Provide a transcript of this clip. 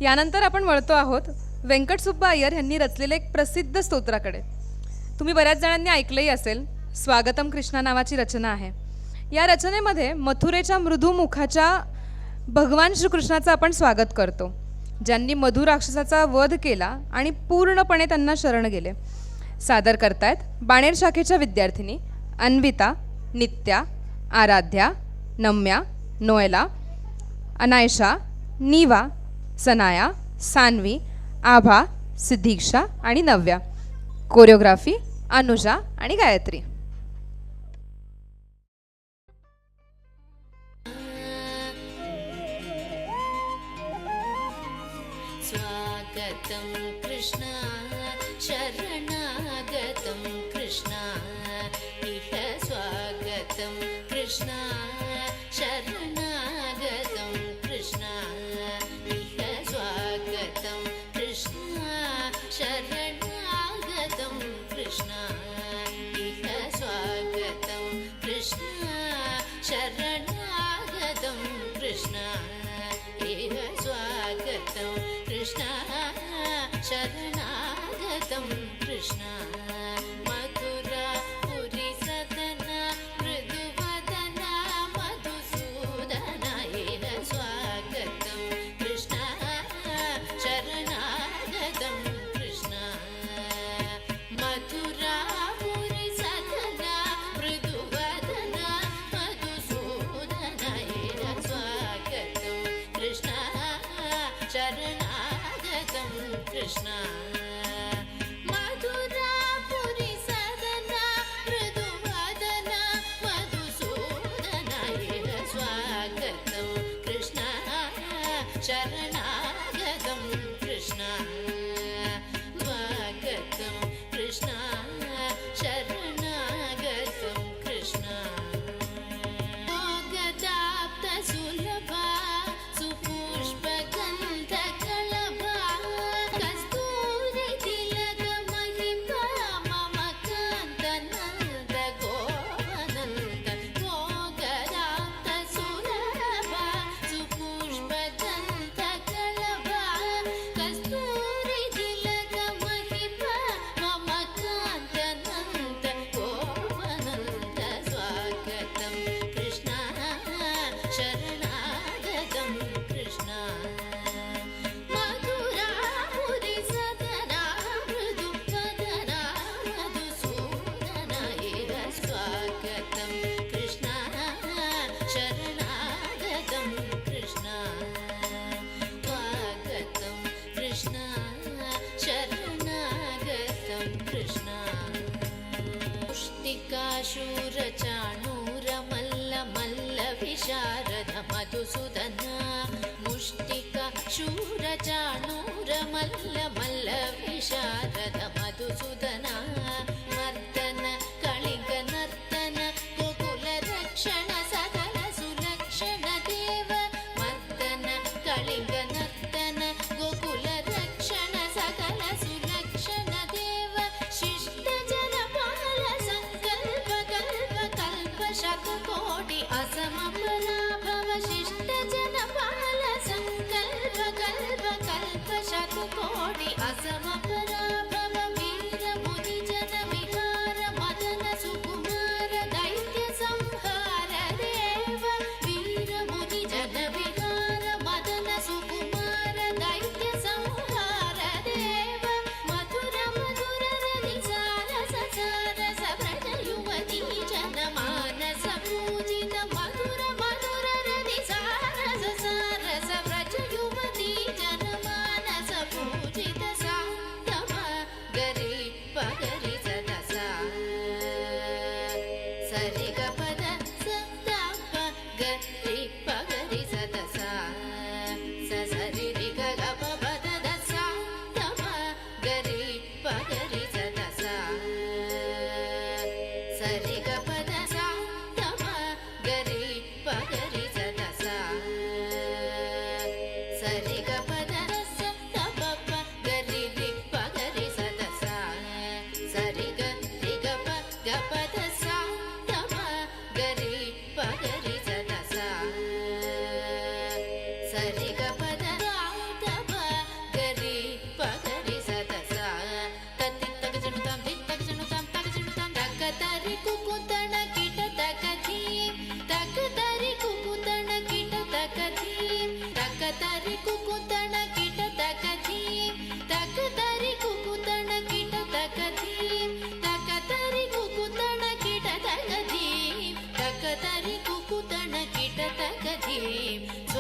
यानंतर आपण वळतो आहोत व्यंकटसुब्बा अय्यर यांनी रचलेले एक प्रसिद्ध स्तोत्राकडे. तुम्ही बऱ्याच जणांनी ऐकलंही असेल, स्वागतम कृष्णा नावाची रचना आहे. या रचनेमध्ये मथुरेच्या मृदू मुखाच्या भगवान श्रीकृष्णाचं आपण स्वागत करतो, ज्यांनी मधु राक्षसाचा वध केला आणि पूर्णपणे त्यांना शरण गेले. सादर करतायत बाणेर शाखेच्या विद्यार्थिनी अन्विता, नित्या, आराध्या, नम्या, नोएला, अनायशा, नीवा, सनाया, सान्वी, आभा, सिद्धीक्षा आणि नव्या. कोरिओग्राफी अनुजा आणि गायत्री. स्वागतं कृष्णा शरणागतं कृष्णा इह स्वागतं कृष्णा शरणागतं कृष्णा इह स्वागतं कृष्णा शरणागतं कृष्णा इह स्वागतं कृष्णा शरणागतं कृष्णा इह स्वागतं कृष्णा शरणागतं कृष्णा मथुरापुरी सदना मृदुवदना मधुसूदना इह स्वागतं कृष्णा शरणागतं कृष्णा मथुरापुरी सदना मृदुवदना मधुसूदना इह स्वागतं कृष्णा शरणागतं कृष्णा मधुरापुरी सदना मृदुवदना मधुसूदना इह स्वागतं कृष्णा शरणागतं कृष्णा स्वागतं कृष्णा शरणागतं कृष्णा गदाप्तसुलभा सुपुष्पगन्धकलभा कस्तूरितिलकमहिमा मम कान्तनन्द गोवनन्द गदाप्तसुलभा सुपुष्पगन्धकलभा कस्तूरितिलकमहिमा मम कान्तनन्द गोवनन्द स्वागतं कृष्णा शरणागतं कृष्णा मधुरापुरी सदना मृदुवदना मधुसूदना इह स्वागतं कृष्णा शरणागतं कृष्णा स्वागतं कृष्णा शरणागतं कृष्णा मुष्टिकाशूरचाणूरमल्लमल्लविशारद मधुसूदना मुष्टिकाशूरचाणूरमल्लमल्लविशारद मधुसूदना मर्दन कलिङ्गनर्तन गोकुलरक्षण सकल सुलक्षण देव मर्दन कलिङ्गनर्तन गोकुलरक्षण सकल सुलक्षण देव शिष्टजनपाल संकल्प कल्प कल्प शतकोटि असमपराभव शिष्टजनपाल संकल्प कल्प कल्प शतकोटि असमपराभव वीर मुनि जन विहार मदन सुकुमार दैत्य संहार देव वीर मुनि जन विहार मदन सुकुमार दैत्य संहार देव मधुर मधुर रनिसार ससार सव्रज युवती जन मानस पूजित मधुर मधुर रनिसार ससार सव्रज युवती जन मानस पूजित साधव कतरि कुकुतण किटतकधीं